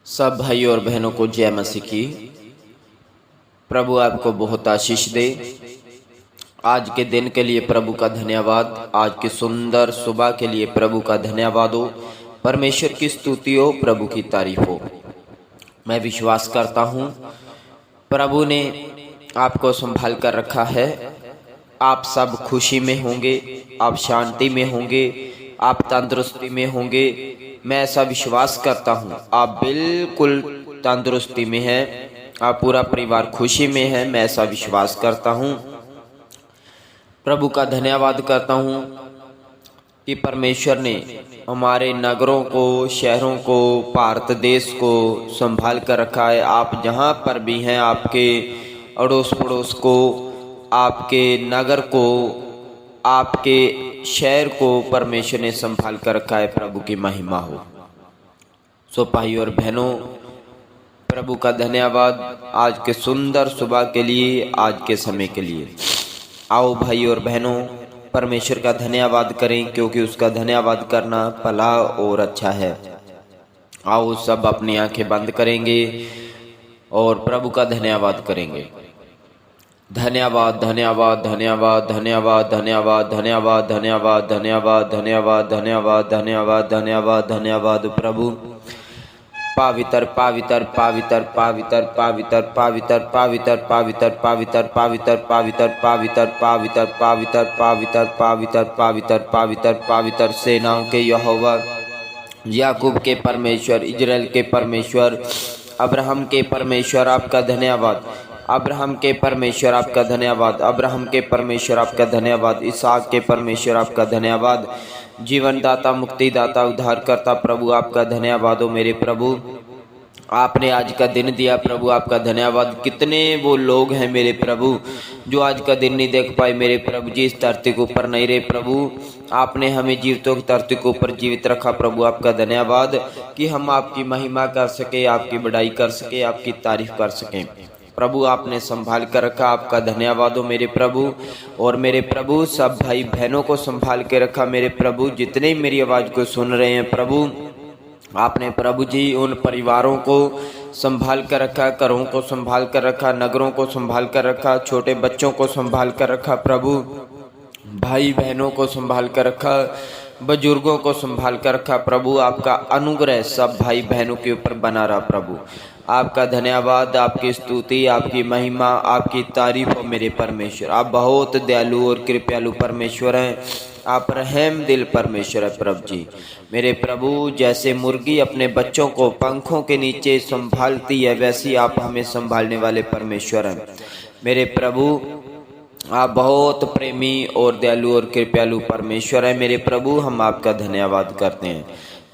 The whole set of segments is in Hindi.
सब भाई और बहनों को जय मसीह की। प्रभु आपको बहुत आशीष दे। आज के दिन के लिए प्रभु का धन्यवाद। आज की सुंदर सुबह के लिए प्रभु का धन्यवाद हो। परमेश्वर की स्तुति हो, प्रभु की तारीफ हो। मैं विश्वास करता हूँ प्रभु ने आपको संभाल कर रखा है। आप सब खुशी में होंगे, आप शांति में होंगे, आप तंदुरुस्ती में होंगे। मैं ऐसा विश्वास करता हूँ आप बिल्कुल तंदुरुस्ती में हैं, आप पूरा परिवार खुशी में है। मैं ऐसा विश्वास करता हूँ। प्रभु का धन्यवाद करता हूँ कि परमेश्वर ने हमारे नगरों को, शहरों को, भारत देश को संभाल कर रखा है। आप जहाँ पर भी हैं, आपके अड़ोस पड़ोस को, आपके नगर को, आपके शहर को परमेश्वर ने संभाल कर रखा है। प्रभु की महिमा हो। सो भाई और बहनों, प्रभु का धन्यवाद आज के सुंदर सुबह के लिए, आज के समय के लिए। आओ भाई और बहनों, परमेश्वर का धन्यवाद करें, क्योंकि उसका धन्यवाद करना भला और अच्छा है। आओ सब अपनी आंखें बंद करेंगे और प्रभु का धन्यवाद करेंगे। धन्यवाद धन्यवाद धन्यवाद धन्यवाद धन्यवाद धन्यवाद धन्यवाद धन्यवाद धन्यवाद धन्यवाद धन्यवाद धन्यवाद धन्यवाद प्रभु। पावितर पावितर पावितर पावितर पावितर पावितर पावितर पावितर पावितर पावितर पावितर पावितर पावितर पावितर पावितर पावितर पावितर पावितर पावितर सेनाओं के यहोवा, याकूब के परमेश्वर, इजराइल के परमेश्वर, अब्राहम के परमेश्वर आपका धन्यवाद। अब्राहम के परमेश्वर आपका धन्यवाद। अब्राहम के परमेश्वर आपका धन्यवाद। इसहाक के परमेश्वर आपका धन्यवाद। जीवन दाता, मुक्ति दाता, उद्धार करता प्रभु आपका धन्यवाद हो। मेरे प्रभु, आपने आज का दिन दिया प्रभु, आपका धन्यवाद। कितने वो लोग हैं मेरे प्रभु जो आज का दिन नहीं देख पाए मेरे प्रभु जी, इस धरती के ऊपर नहीं रहे प्रभु। आपने हमें जीवितों की धरती के ऊपर जीवित रखा प्रभु, आपका धन्यवाद कि हम आपकी महिमा कर सके, आपकी बड़ाई कर सके, आपकी तारीफ कर सकें। प्रभु आपने संभाल कर रखा, आपका धन्यवाद हो मेरे प्रभु। और मेरे प्रभु सब भाई बहनों को संभाल के रखा मेरे प्रभु, जितने मेरी आवाज़ को सुन रहे हैं प्रभु। आपने प्रभु जी उन परिवारों को संभाल कर रखा, घरों को संभाल कर रखा, नगरों को संभाल कर रखा, छोटे बच्चों को संभाल कर रखा प्रभु, भाई बहनों को संभाल कर रखा, बुजुर्गों को संभाल कर रखा प्रभु। आपका अनुग्रह सब भाई बहनों के ऊपर बना रहा प्रभु। आपका धन्यवाद, आपकी स्तुति, आपकी महिमा, आपकी तारीफ हो मेरे परमेश्वर। आप बहुत दयालु और कृपालु परमेश्वर हैं। आप रहम दिल परमेश्वर है प्रभु जी। मेरे प्रभु, जैसे मुर्गी अपने बच्चों को पंखों के नीचे संभालती है, वैसे आप हमें संभालने वाले परमेश्वर हैं मेरे प्रभु। आप बहुत प्रेमी और दयालु और कृपालु परमेश्वर है मेरे प्रभु। हम आपका धन्यवाद करते हैं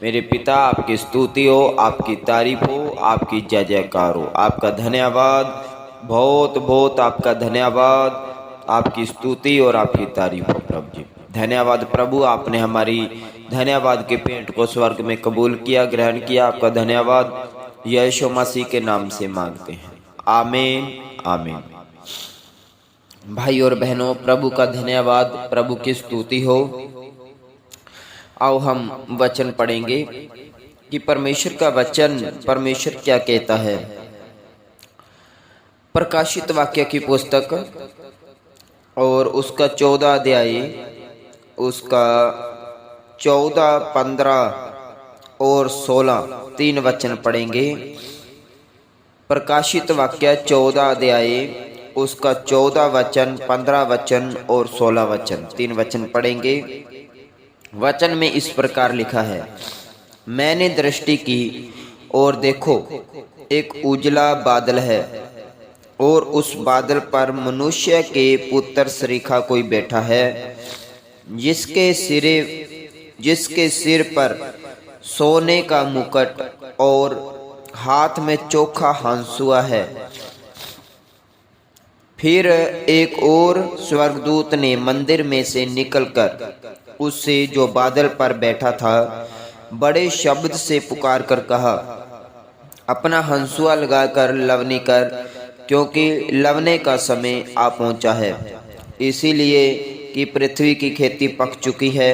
मेरे पिता। आपकी स्तुति हो, आपकी तारीफ हो, आपकी जय जयकार हो। आपका धन्यवाद, बहुत बहुत आपका धन्यवाद, आपकी स्तुति और आपकी तारीफ हो प्रभु जी। धन्यवाद प्रभु, आपने हमारी धन्यवाद के पेंट को स्वर्ग में कबूल किया, ग्रहण किया। आपका धन्यवाद यीशु मसीह के नाम से मांगते हैं, आमीन आमीन। भाई और बहनों, प्रभु का धन्यवाद, प्रभु की स्तुति हो। आओ हम वचन पढ़ेंगे कि परमेश्वर का वचन, परमेश्वर क्या कहता है। प्रकाशित वाक्य की पुस्तक और उसका 14 अध्याय, उसका 14, 15 और 16 तीन वचन पढ़ेंगे। प्रकाशित वाक्य 14 अध्याय, उसका 14 वचन, 15 वचन और 16 वचन, तीन वचन पढ़ेंगे। वचन में इस प्रकार लिखा है, मैंने दृष्टि की और देखो एक उजला बादल है, और उस बादल पर मनुष्य के पुत्र सरीखा कोई बैठा है, जिसके सिर पर सोने का मुकुट और हाथ में चोखा हंसुआ है। फिर एक और स्वर्गदूत ने मंदिर में से निकलकर उससे जो बादल पर बैठा था बड़े शब्द से पुकार कर कहा, अपना हंसुआ लगाकर लवनी कर, क्योंकि लवने का समय आ पहुंचा है, इसीलिए कि पृथ्वी की खेती पक चुकी है।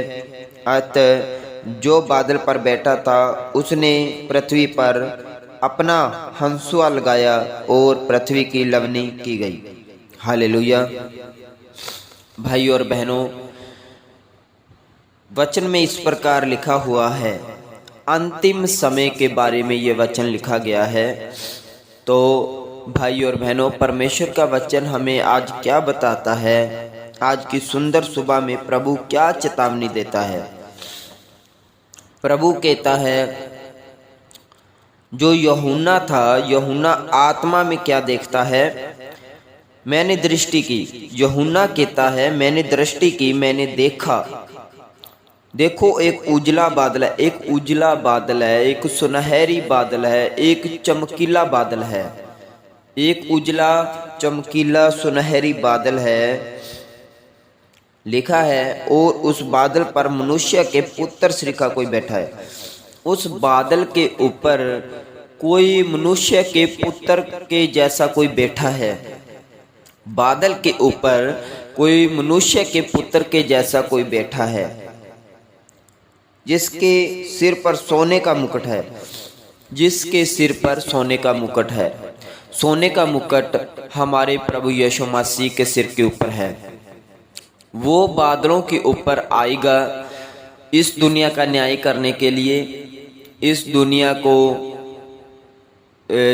अतः जो बादल पर बैठा था उसने पृथ्वी पर अपना हंसुआ लगाया और पृथ्वी की लवनी की गई। हालेलुया। भाई और बहनों, वचन में इस प्रकार लिखा हुआ है, अंतिम समय के बारे में ये वचन लिखा गया है। तो भाई और बहनों, परमेश्वर का वचन हमें आज क्या बताता है? आज की सुंदर सुबह में प्रभु क्या चेतावनी देता है? प्रभु कहता है, जो यूहन्ना था, यूहन्ना आत्मा में क्या देखता है? मैंने दृष्टि की। यूहन्ना कहता है, मैंने दृष्टि की, मैंने देखा। देखो, एक उजला बादल है, एक उजला बादल है, एक सुनहरी बादल है, एक चमकीला बादल है। एक उजला चमकीला सुनहरी बादल है, लिखा है, और उस बादल पर मनुष्य के पुत्र श्री का कोई बैठा है। उस बादल के ऊपर कोई मनुष्य के पुत्र के जैसा कोई बैठा है। बादल के ऊपर कोई मनुष्य के पुत्र के जैसा कोई बैठा है, जिसके सिर पर सोने का मुकुट है। जिसके सिर पर सोने का मुकुट है। सोने का मुकुट हमारे प्रभु यीशु मसीह के सिर के ऊपर है। वो बादलों के ऊपर आएगा इस दुनिया का न्याय करने के लिए। इस दुनिया को,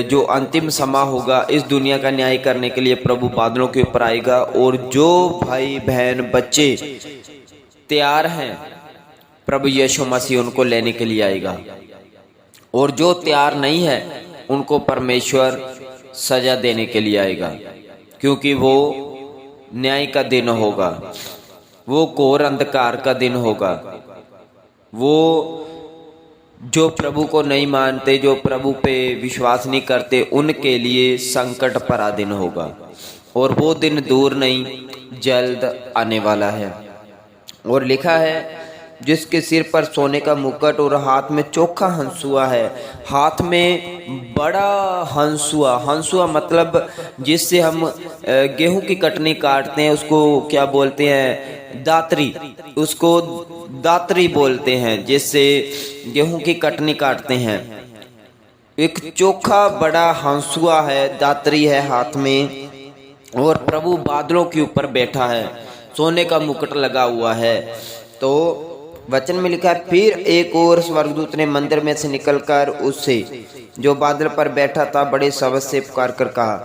जो अंतिम समय होगा, इस दुनिया का न्याय करने के लिए प्रभु बादलों के ऊपर आएगा। और जो भाई बहन बच्चे तैयार हैं, प्रभु यीशु मसीह उनको लेने के लिए आएगा। और जो तैयार नहीं है, उनको परमेश्वर सजा देने के लिए आएगा, क्योंकि वो न्याय का दिन होगा। वो घोर अंधकार का दिन होगा। वो जो प्रभु को नहीं मानते, जो प्रभु पे विश्वास नहीं करते, उनके लिए संकट भरा दिन होगा। और वो दिन दूर नहीं, जल्द आने वाला है। और लिखा है, जिसके सिर पर सोने का मुकुट और हाथ में चोखा हंसुआ है। हाथ में बड़ा हंसुआ। हंसुआ मतलब जिससे हम गेहूं की कटनी काटते हैं, उसको क्या बोलते हैं? दातरी। उसको दातरी बोलते हैं, जिससे गेहूं की कटनी काटते हैं। एक चोखा बड़ा हंसुआ है, दातरी है हाथ में। और प्रभु बादलों के ऊपर बैठा है, सोने का मुकुट लगा हुआ है। तो वचन में लिखा है, फिर एक और स्वर्गदूत ने मंदिर में से निकलकर उससे, जो बादल पर बैठा था, बड़े शब्द से पुकार कर कहा।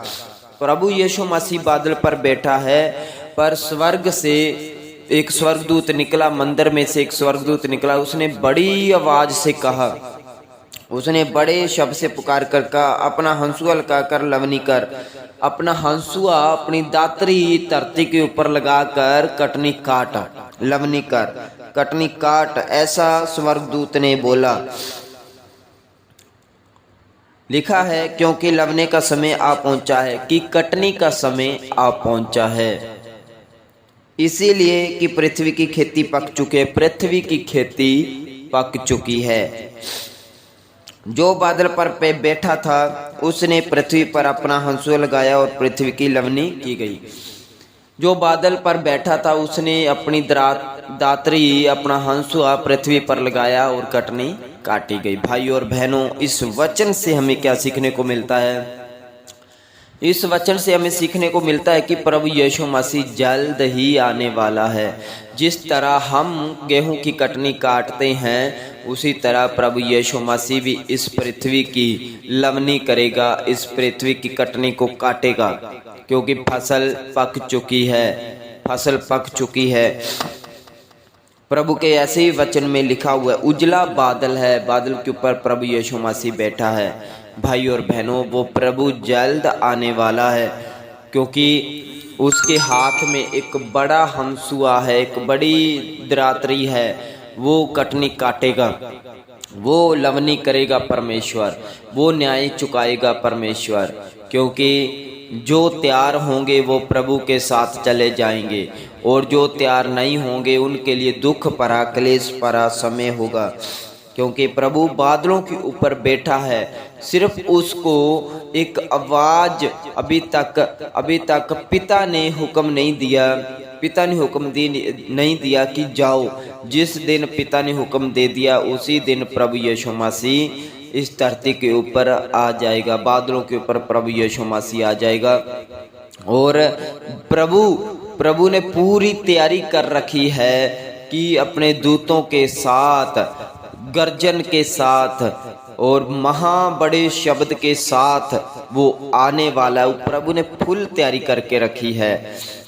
प्रभु यीशु मसीह बादल पर बैठा है, पर स्वर्ग से एक स्वर्गदूत निकला, मंदिर में से एक स्वर्गदूत निकला। उसने बड़ी आवाज से कहा, उसने बड़े शब्द से पुकार कर कहा, अपना हंसुआ लगाकर लवनी कर। अपना हंसुआ, अपनी दातरी धरती के ऊपर लगाकर कटनी काट, लवनी कर, कटनी काट, ऐसा स्वर्गदूत ने बोला। लिखा है, क्योंकि लवने का समय आ पहुंचा है, कि कटनी का समय आ पहुंचा है। इसीलिए कि पृथ्वी की खेती पक चुकी है। पृथ्वी की खेती पक चुकी है। जो बादल पर पे बैठा था, उसने पृथ्वी पर अपना हंसुआ लगाया और पृथ्वी की लवनी की गई। जो बादल पर बैठा था, उसने अपनी दातरी, अपना हंसुआ पृथ्वी पर लगाया और कटनी काटी गई। भाई और बहनों, इस वचन से हमें क्या सीखने को मिलता है? इस वचन से हमें सीखने को मिलता है कि प्रभु यीशु मसीह जल्द ही आने वाला है। जिस तरह हम गेहूं की कटनी काटते हैं, उसी तरह प्रभु यीशु मसीह भी इस पृथ्वी की लवनी करेगा, इस पृथ्वी की कटनी को काटेगा, क्योंकि फसल पक चुकी है। फसल पक चुकी है। प्रभु के ऐसे ही वचन में लिखा हुआ है, उजला बादल है, बादल के ऊपर प्रभु यीशु मसीह बैठा है। भाई और बहनों, वो प्रभु जल्द आने वाला है, क्योंकि उसके हाथ में एक बड़ा हंसुआ है, एक बड़ी दातरी है। वो कटनी काटेगा, वो लवनी करेगा परमेश्वर, वो न्याय चुकाएगा परमेश्वर। क्योंकि जो तैयार होंगे वो प्रभु के साथ चले जाएंगे, और जो तैयार नहीं होंगे उनके लिए दुख भरा, क्लेश भरा समय होगा। क्योंकि प्रभु बादलों के ऊपर बैठा है। सिर्फ उसको एक आवाज, अभी तक पिता ने हुक्म नहीं दिया, पिता ने हुक्म नहीं दिया कि जाओ। जिस दिन पिता ने हुक्म दे दिया, उसी दिन प्रभु यीशु मसीह इस धरती के ऊपर आ जाएगा, बादलों के ऊपर प्रभु यीशु मसीह आ जाएगा। और प्रभु ने पूरी तैयारी कर रखी है कि अपने दूतों के साथ, गर्जन के साथ और महा बड़े शब्द के साथ वो आने वाला है। प्रभु ने फुल तैयारी करके रखी है।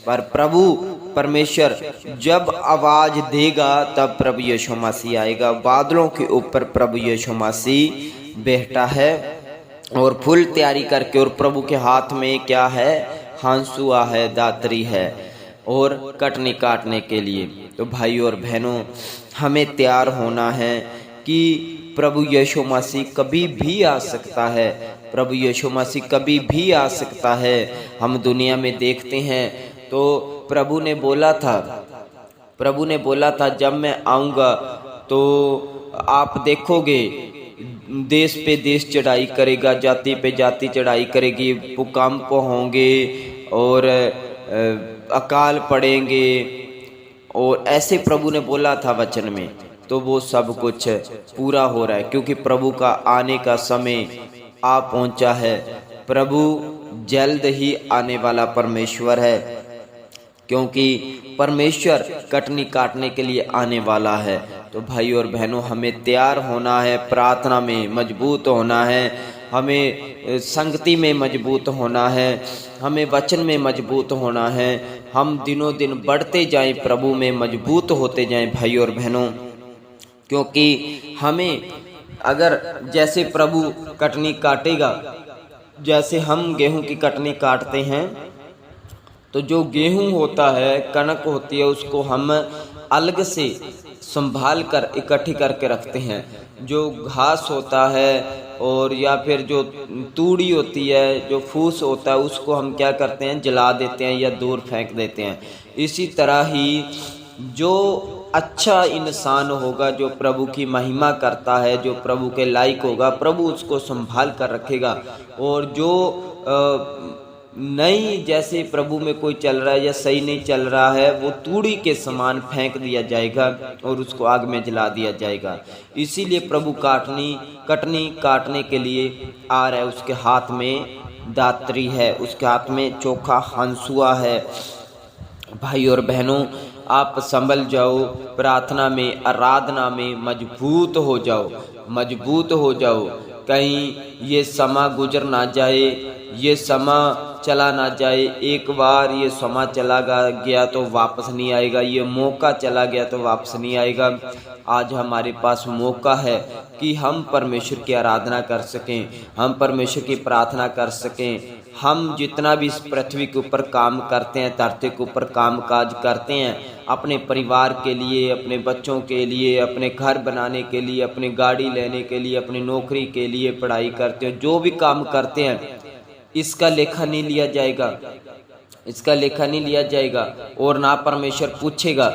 पर प्रभु परमेश्वर जब आवाज देगा तब प्रभु यीशु मसीह आएगा। बादलों के ऊपर प्रभु यीशु मसीह बैठा है और फुल तैयारी करके, और प्रभु के हाथ में क्या है? हंसुआ है, दातरी है और कटनी काटने के लिए। तो भाई और बहनों, हमें तैयार होना है कि प्रभु यीशु मसीह कभी भी आ सकता है। प्रभु यीशु मसीह कभी भी आ सकता है। हम दुनिया में देखते हैं तो प्रभु ने बोला था जब मैं आऊँगा तो आप देखोगे देश पे देश चढ़ाई करेगा, जाति पे जाति चढ़ाई करेगी, भूकंप होंगे और अकाल पड़ेंगे, और ऐसे प्रभु ने बोला था वचन में। तो वो सब कुछ पूरा हो रहा है, क्योंकि प्रभु का आने का समय आ पहुंचा है। प्रभु जल्द ही आने वाला परमेश्वर है, क्योंकि परमेश्वर कटनी काटने के लिए आने वाला है। तो भाई और बहनों, हमें तैयार होना है, प्रार्थना में मजबूत होना है, हमें संगति में मजबूत होना है, हमें वचन में मजबूत होना है। हम दिनों दिन बढ़ते जाएं, प्रभु में मजबूत होते जाएं भाई और बहनों, क्योंकि हमें अगर जैसे प्रभु कटनी काटेगा, जैसे हम गेहूं की कटनी काटते हैं तो जो गेहूं होता है, कणक होती है, उसको हम अलग से संभाल कर इकट्ठी करके रखते हैं। जो घास होता है और या फिर जो तूड़ी होती है, जो फूस होता है, उसको हम क्या करते हैं? जला देते हैं या दूर फेंक देते हैं। इसी तरह ही जो अच्छा इंसान होगा, जो प्रभु की महिमा करता है, जो प्रभु के लायक होगा, प्रभु उसको संभाल कर रखेगा। और जो नहीं, जैसे प्रभु में कोई चल रहा है या सही नहीं चल रहा है, वो तूड़ी के समान फेंक दिया जाएगा और उसको आग में जला दिया जाएगा। इसीलिए प्रभु कटनी काटने के लिए आ रहा है। उसके हाथ में दातरी है, उसके हाथ में चोखा हंसुआ है। भाई और बहनों, आप संभल जाओ, प्रार्थना में, आराधना में मजबूत हो जाओ। कहीं ये समा गुजर ना जाए, ये समा चला ना जाए। एक बार ये समा चला गया तो वापस नहीं आएगा, ये मौका चला गया तो वापस नहीं आएगा। आज हमारे पास मौका है कि हम परमेश्वर की आराधना कर सकें, हम परमेश्वर की प्रार्थना कर सकें। हम जितना भी इस पृथ्वी के ऊपर काम करते हैं, धरती के ऊपर काम काज करते हैं, अपने परिवार के लिए, अपने बच्चों के लिए, अपने घर बनाने के लिए, अपनी गाड़ी लेने के लिए, अपनी नौकरी के लिए पढ़ाई करते हैं, जो भी काम करते हैं, इसका लेखा नहीं लिया जाएगा। और ना परमेश्वर पूछेगा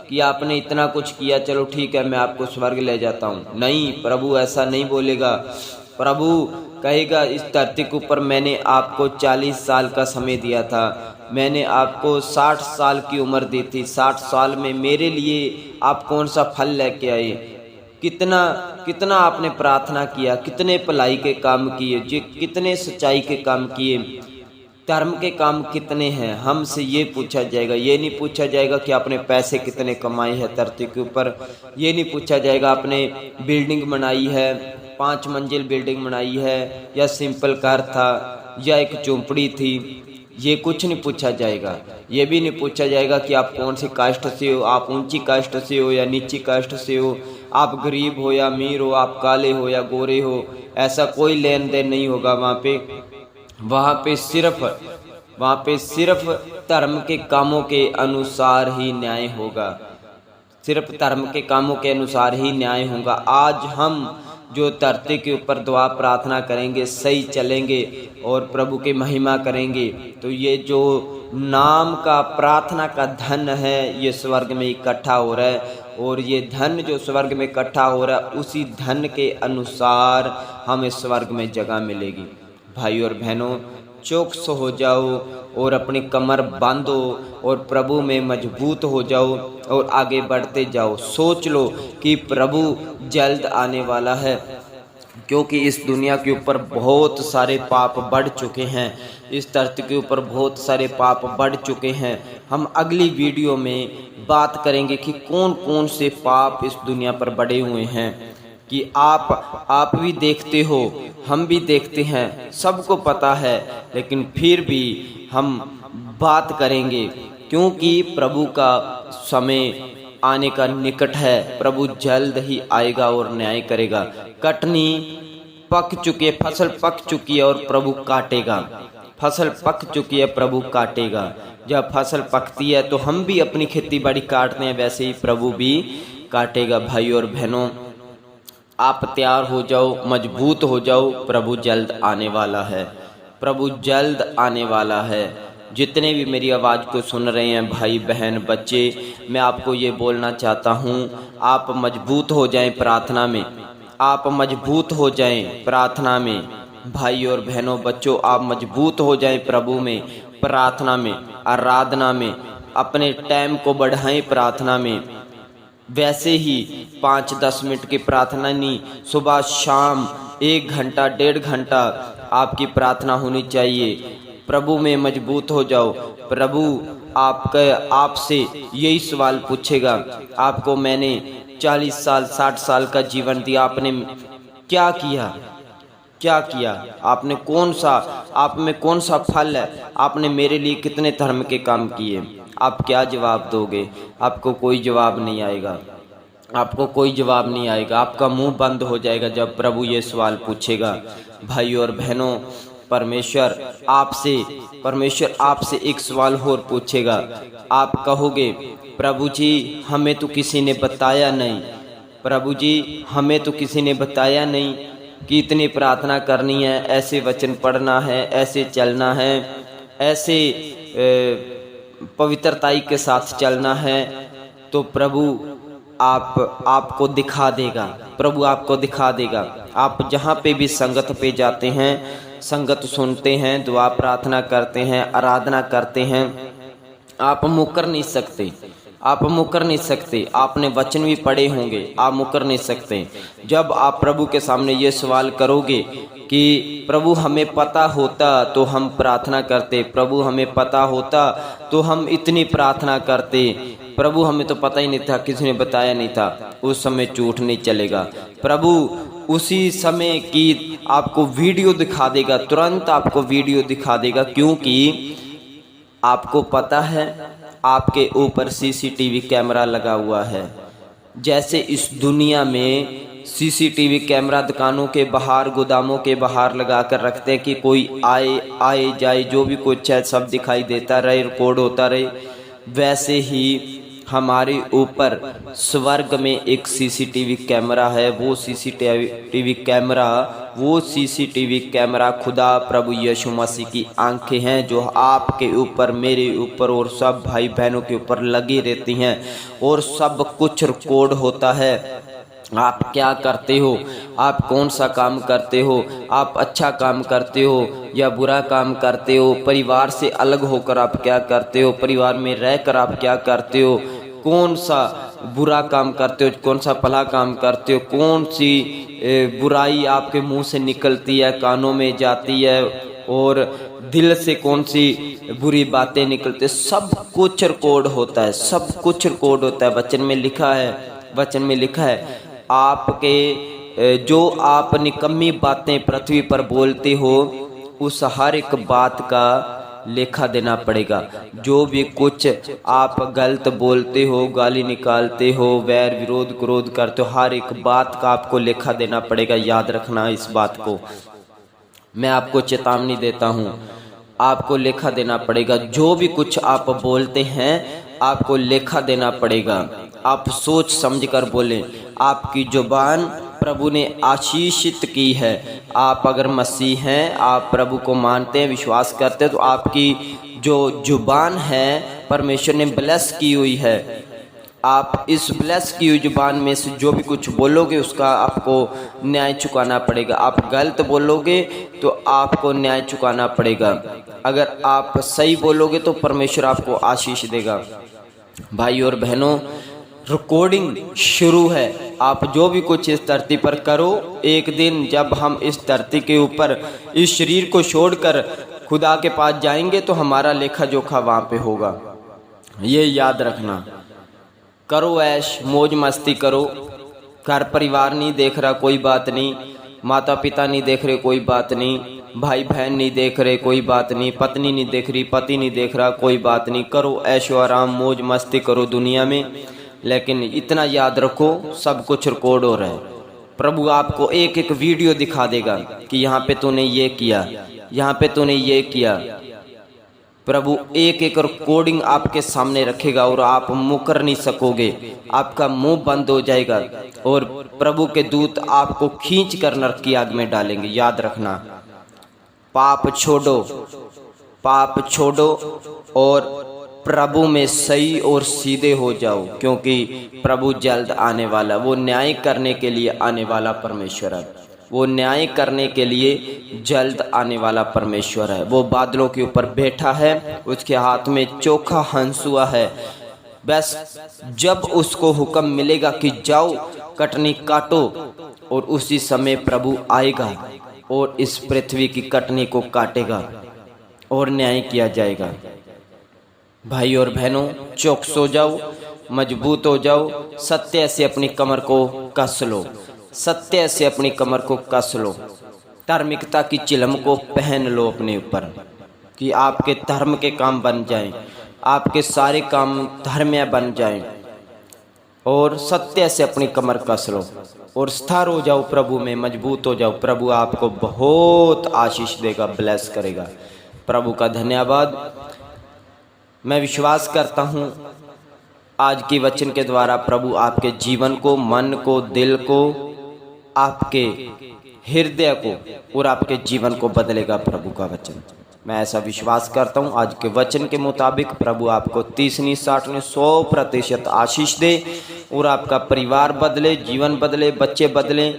कि आपने इतना कुछ किया, चलो ठीक है मैं आपको स्वर्ग ले जाता हूँ। नहीं, प्रभु ऐसा नहीं बोलेगा। प्रभु कहेगा, इस धरती के ऊपर मैंने आपको 40 साल का समय दिया था, मैंने आपको 60 साल की उम्र दी थी। 60 साल में मेरे लिए आप कौन सा फल लेके आए? कितना आपने प्रार्थना किया, कितने भलाई के काम किए, कितने सच्चाई के काम किए, धर्म के काम कितने हैं? हमसे ये पूछा जाएगा। ये नहीं पूछा जाएगा कि आपने पैसे कितने कमाए हैं धरती के ऊपर। ये नहीं पूछा जाएगा आपने बिल्डिंग बनाई है, 5 मंजिल बिल्डिंग बनाई है, या सिंपल घर था, या एक झोंपड़ी थी। ये कुछ नहीं पूछा जाएगा। ये भी नहीं पूछा जाएगा कि आप कौन सी कास्ट से हो, आप ऊंची कास्ट से हो या नीची कास्ट से हो, आप गरीब हो या अमीर हो, आप काले हो या गोरे हो। ऐसा कोई लेन देन नहीं होगा वहाँ पे सिर्फ धर्म के कामों के अनुसार ही न्याय होगा। सिर्फ धर्म के कामों के अनुसार ही न्याय होगा। आज हम जो धरती के ऊपर दुआ प्रार्थना करेंगे, सही चलेंगे और प्रभु की महिमा करेंगे, तो ये जो नाम का प्रार्थना का धन है, ये स्वर्ग में इकट्ठा हो रहा है। और ये धन जो स्वर्ग में इकट्ठा हो रहा है, उसी धन के अनुसार हमें स्वर्ग में जगह मिलेगी। भाई और बहनों, चौकस हो जाओ और अपनी कमर बांधो और प्रभु में मजबूत हो जाओ और आगे बढ़ते जाओ। सोच लो कि प्रभु जल्द आने वाला है। क्योंकि इस दुनिया के ऊपर बहुत सारे पाप बढ़ चुके हैं, इस धरती के ऊपर बहुत सारे पाप बढ़ चुके हैं। हम अगली वीडियो में बात करेंगे कि कौन कौन से पाप इस दुनिया पर बढ़े हुए हैं, कि आप भी देखते हो, हम भी देखते हैं, सबको पता है, लेकिन फिर भी हम बात करेंगे क्योंकि प्रभु का समय आने का निकट है। प्रभु जल्द ही आएगा और न्याय करेगा। कटनी पक चुकी है, फसल पक चुकी है और प्रभु काटेगा। फसल पक चुकी है, प्रभु काटेगा। जब फसल पकती है तो हम भी अपनी खेती बाड़ी काटते हैं, वैसे ही प्रभु भी काटेगा। भाई और बहनों, आप तैयार हो जाओ, मजबूत हो जाओ, प्रभु जल्द आने वाला है, प्रभु जल्द आने वाला है। जितने भी मेरी आवाज़ को सुन रहे हैं भाई बहन बच्चे, मैं आपको ये बोलना चाहता हूँ, आप मजबूत हो जाएं प्रार्थना में, आप मजबूत हो जाएं प्रार्थना में। भाई और बहनों बच्चों, आप मजबूत हो जाएं प्रभु में, प्रार्थना में, आराधना में, अपने टाइम को बढ़ाएं प्रार्थना में। वैसे ही 5-10 मिनट की प्रार्थना नहीं, सुबह शाम 1 घंटा 1.5 घंटा आपकी प्रार्थना होनी चाहिए। प्रभु में मजबूत हो जाओ। प्रभु आपसे यही सवाल पूछेगा, आपको मैंने 40 साल 60 साल का जीवन दिया, आपने क्या किया, क्या किया, आपने आप में कौन सा फल है, आपने मेरे लिए कितने धर्म के काम किए। आप क्या जवाब दोगे? आपको कोई जवाब नहीं आएगा, आपको कोई जवाब नहीं आएगा, आपका मुंह बंद हो जाएगा जब प्रभु ये सवाल पूछेगा। भाई और बहनों, परमेश्वर आपसे एक सवाल और पूछेगा। आप कहोगे, प्रभु जी हमें तो किसी ने बताया नहीं, प्रभु जी हमें तो किसी ने बताया नहीं कि इतनी प्रार्थना करनी है, ऐसे वचन पढ़ना है, ऐसे चलना है, ऐसे पवित्रताई के साथ चलना है। तो प्रभु आपको दिखा देगा, प्रभु आपको दिखा देगा। आप जहाँ पे भी संगत पे जाते हैं, संगत सुनते हैं, दुआ प्रार्थना करते हैं, आराधना करते हैं, आप मुकर नहीं सकते, आप मुकर नहीं सकते। आपने वचन भी पढ़े होंगे, आप मुकर नहीं सकते। जब आप प्रभु के सामने ये सवाल करोगे कि प्रभु हमें पता होता तो हम प्रार्थना करते, प्रभु हमें पता होता तो हम इतनी प्रार्थना करते, प्रभु हमें तो पता ही नहीं था, किसी ने बताया नहीं था, उस समय झूठ नहीं चलेगा। प्रभु उसी समय की आपको वीडियो दिखा देगा, तुरंत आपको वीडियो दिखा देगा, क्योंकि आपको पता है आपके ऊपर सीसीटीवी कैमरा लगा हुआ है। जैसे इस दुनिया में सीसीटीवी कैमरा दुकानों के बाहर, गोदामों के बाहर लगा कर रखते हैं कि कोई आए जाए, जो भी कुछ है सब दिखाई देता रहे, रिकॉर्ड होता रहे। वैसे ही हमारे ऊपर स्वर्ग में एक सीसीटीवी कैमरा है। वो सीसीटीवी कैमरा खुदा प्रभु यीशु मसीह की आंखें हैं, जो आपके ऊपर, मेरे ऊपर और सब भाई बहनों के ऊपर लगी रहती हैं, और सब कुछ रिकॉर्ड होता है। आप क्या करते हो, आप कौन सा काम करते हो, आप अच्छा काम करते हो या बुरा काम करते हो, परिवार से अलग होकर आप क्या करते हो, परिवार में रहकर आप क्या करते हो, कौन सा बुरा काम करते हो, कौन सा भला काम करते हो, कौन सी बुराई आपके मुंह से निकलती है, कानों में जाती है, और दिल से कौन सी बुरी बातें निकलती, सब कुछ रिकॉर्ड होता है, सब कुछ रिकॉर्ड होता है। वचन में लिखा है आपके जो आप निकम्मी बातें पृथ्वी पर बोलते हो, उस हर एक बात का लेखा देना पड़ेगा। जो भी कुछ आप गलत बोलते हो, गाली निकालते हो, वैर विरोध क्रोध करते हो, हर एक बात का आपको लेखा देना पड़ेगा। याद रखना इस बात को, मैं आपको चेतावनी देता हूँ, आपको लेखा देना पड़ेगा। जो भी कुछ आप बोलते हैं आपको लेखा देना पड़ेगा। आप सोच समझ कर बोलें। आपकी जुबान प्रभु ने आशीषित की है। आप अगर मसीह हैं, आप प्रभु को मानते हैं, विश्वास करते हैं, तो आपकी जो जुबान है परमेश्वर ने ब्लेस की हुई है। आप इस ब्लेस की हुई जुबान में से जो भी कुछ बोलोगे उसका आपको न्याय चुकाना पड़ेगा। आप गलत बोलोगे तो आपको न्याय चुकाना पड़ेगा। अगर आप सही बोलोगे तो परमेश्वर आपको आशीष देगा। भाई और बहनों, रिकॉर्डिंग शुरू है। आप जो भी कुछ इस धरती पर करो, एक दिन जब हम इस धरती के ऊपर इस शरीर को छोड़कर खुदा के पास जाएंगे तो हमारा लेखा जोखा वहाँ पे होगा। ये याद रखना। करो ऐश, मौज मस्ती करो। घर परिवार नहीं देख रहा, कोई बात नहीं। माता पिता नहीं देख रहे, कोई बात नहीं। भाई बहन नहीं देख रहे, कोई बात नहीं। पत्नी नहीं देख रही, पति नहीं देख रहा, कोई बात नहीं। करो ऐशो आराम, मौज मस्ती करो दुनिया में, लेकिन इतना याद रखो सब कुछ रिकॉर्ड हो रहा है। प्रभु आपको एक एक वीडियो दिखा देगा कि यहाँ पे तूने ये किया, यहाँ पे तूने ये किया। प्रभु एक एक रिकॉर्डिंग आपके सामने रखेगा और आप मुकर नहीं सकोगे, आपका मुंह बंद हो जाएगा और प्रभु के दूत आपको खींच कर नरक की आग में डालेंगे। याद रखना, पाप छोड़ो, पाप छोड़ो और प्रभु में सही और सीधे हो जाओ, क्योंकि प्रभु जल्द आने वाला। वो न्याय करने के लिए आने वाला परमेश्वर है। वो न्याय करने के लिए जल्द आने वाला परमेश्वर है। वो बादलों के ऊपर बैठा है, उसके हाथ में चोखा हंसुआ है। बस जब उसको हुक्म मिलेगा कि जाओ कटनी काटो, और उसी समय प्रभु आएगा और इस पृथ्वी की कटनी को काटेगा और न्याय किया जाएगा। भाई और बहनों, चौकस हो जाओ, मजबूत हो जाओ, सत्य से अपनी कमर को कस लो, सत्य से अपनी कमर को कस लो। धार्मिकता की चिलम को पहन लो अपने ऊपर कि आपके धर्म के काम बन जाएं, आपके सारे काम धर्म बन जाएं, और सत्य से अपनी कमर कस लो और स्थिर हो जाओ प्रभु में, मजबूत हो जाओ। प्रभु आपको बहुत आशीष देगा, ब्लेस करेगा। प्रभु का धन्यवाद। मैं विश्वास करता हूँ आज की वचन के द्वारा प्रभु आपके जीवन को, मन को, दिल को, आपके हृदय को और आपके जीवन को बदलेगा प्रभु का वचन। मैं ऐसा विश्वास करता हूँ आज के वचन के मुताबिक प्रभु आपको 30 नहीं 60 नहीं 100% आशीष दे और आपका परिवार बदले, जीवन बदले, बच्चे बदले,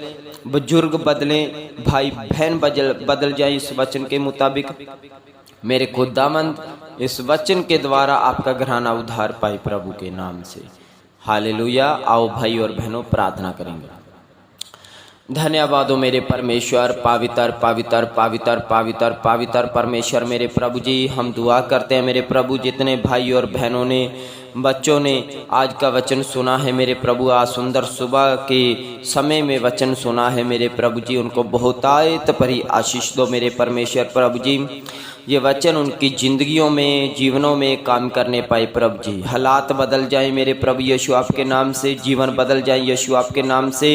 बुजुर्ग बदले, भाई बहन बदल जाए इस वचन के मुताबिक। मेरे खुदावंद इस वचन के द्वारा आपका घराना उद्धार पाए प्रभु के नाम से। हालेलुया। आओ भाई और बहनों प्रार्थना करेंगे। धन्यवाद हो मेरे परमेश्वर, पवित्र पवित्र पवित्र पवित्र पवित्र परमेश्वर मेरे प्रभु जी, हम दुआ करते हैं मेरे प्रभु, जितने भाई और बहनों ने, बच्चों ने आज का वचन सुना है मेरे प्रभु, आज सुंदर सुबह के समय में वचन सुना है मेरे प्रभु जी, उनको बहुतायत भरी आशीष दो मेरे परमेश्वर प्रभु जी। ये वचन उनकी जिंदगियों में, जीवनों में काम करने पाए प्रभु जी। हालात बदल जाए मेरे प्रभु यीशु आपके नाम से, जीवन बदल जाए यीशु आपके नाम से,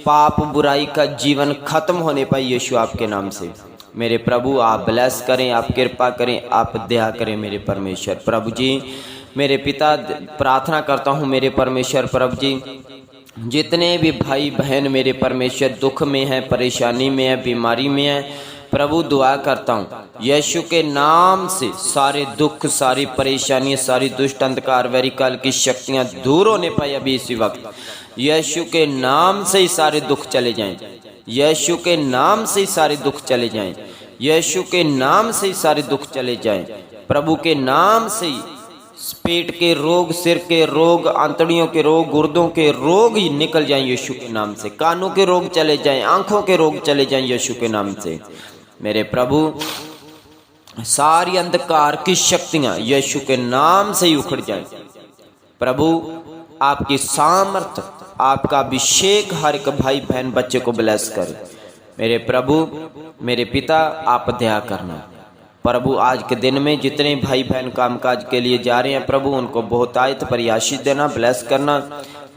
पाप बुराई का जीवन खत्म होने पाए यीशु आपके नाम से। मेरे प्रभु आप ब्लेस करें, आप कृपा करें, आप दया करें मेरे परमेश्वर प्रभु जी। मेरे पिता, प्रार्थना करता हूँ मेरे परमेश्वर प्रभु जी, जितने भी भाई बहन मेरे परमेश्वर दुख में है, परेशानी में है, बीमारी में है प्रभु, दुआ करता हूँ यीशु के नाम से सारे दुख, सारी परेशानी, सारी दुष्ट अंधकार वैरी काल की शक्तियाँ दूर होने पाए अभी इसी वक्त। यीशु के नाम से ही सारे दुख चले जाएं, यीशु के नाम से ही सारे दुख चले जाएं, यीशु के नाम से ही सारे दुख चले जाएं। प्रभु के नाम से ही पेट के रोग, सिर के रोग, आंतड़ियों के रोग, गुर्दों के रोग ही निकल जाएं यीशु के नाम से। कानों के रोग चले जाएं, आंखों के रोग चले जाएं यीशु के नाम से। मेरे प्रभु सारी अंधकार की शक्तियां यीशु के नाम से ही उखड़ जाएं। प्रभु आपकी सामर्थ, आपका अभिषेक हर एक भाई बहन बच्चे को ब्लेस करे। मेरे प्रभु, मेरे पिता, आप दया करना प्रभु। आज के दिन में जितने भाई बहन कामकाज के लिए जा रहे हैं प्रभु, उनको बहुतायत पर आशीष देना, ब्लेस करना,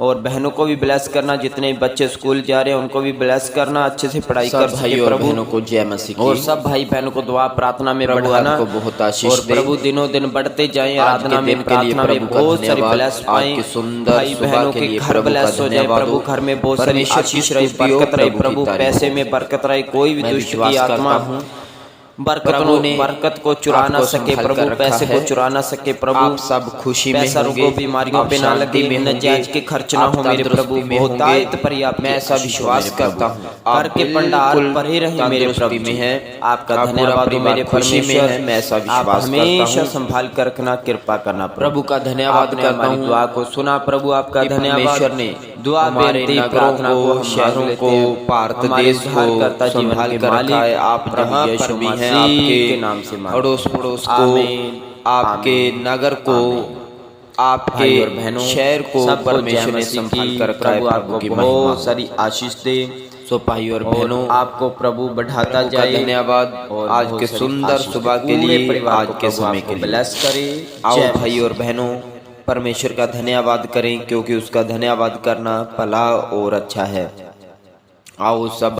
और बहनों को भी ब्लेस करना। जितने बच्चे स्कूल जा रहे हैं उनको भी ब्लेस करना, अच्छे से पढ़ाई कर भाई और बहनों को जय मसीह। और सब भाई बहनों को दुआ प्रार्थना में बढ़ाना को बहुत आशीष और प्रभु दिनों दिन बढ़ते जाएं आराधना में, प्रार्थना में बहुत सारी ब्लेस पाएं। सुंदर भाई बहनों के घर ब्लेस हो जाए प्रभु, घर में बहुत सारी आशीष रहे, बरकत रहे प्रभु, पैसे में बरकत रहे, कोई भी दुष्ट की आत्मा बरकत को चुरा ना सके प्रभु, पैसे को चुरा ना सके प्रभु। आप सब खुशी में होंगे, बीमारियों पे ना लगे, नजायज के खर्च ना हो मेरे प्रभु। बहुतायत पर्याप्त मैं ऐसा विश्वास करता हूँ घर के पंडाल भरे रहे मेरे प्रभु में है। आपका धन्यवाद हो मेरे खुशी में है, मैं ऐसा विश्वास करता हूँ। हमेशा संभाल कर रखना, कृपा करना प्रभु का धन्यवाद करता हूँ। दुआ को सुना प्रभु, आपका धन्यवाद ने दुआ बेनती प्रार्थना को, शहरों को, भारत देश को संभाल कर रखा है। आप जहाँ पर भी हैं, आपके नाम से अड़ोस पड़ोस को, आपके नगर को, आपके बहनों शहर को परमेश्वर ने संभाल कर रखा है। प्रभु की बहुत सारी आशीष दे। सो भाई और बहनों, आपको प्रभु बढ़ाता जाए। धन्यवाद आज के सुंदर सुबह के लिए, आज के समय के लिए ब्लेस करे। आओ भाई और बहनों, परमेश्वर का धन्यवाद करें, क्योंकि उसका धन्यवाद करना भला और अच्छा है। आओ सब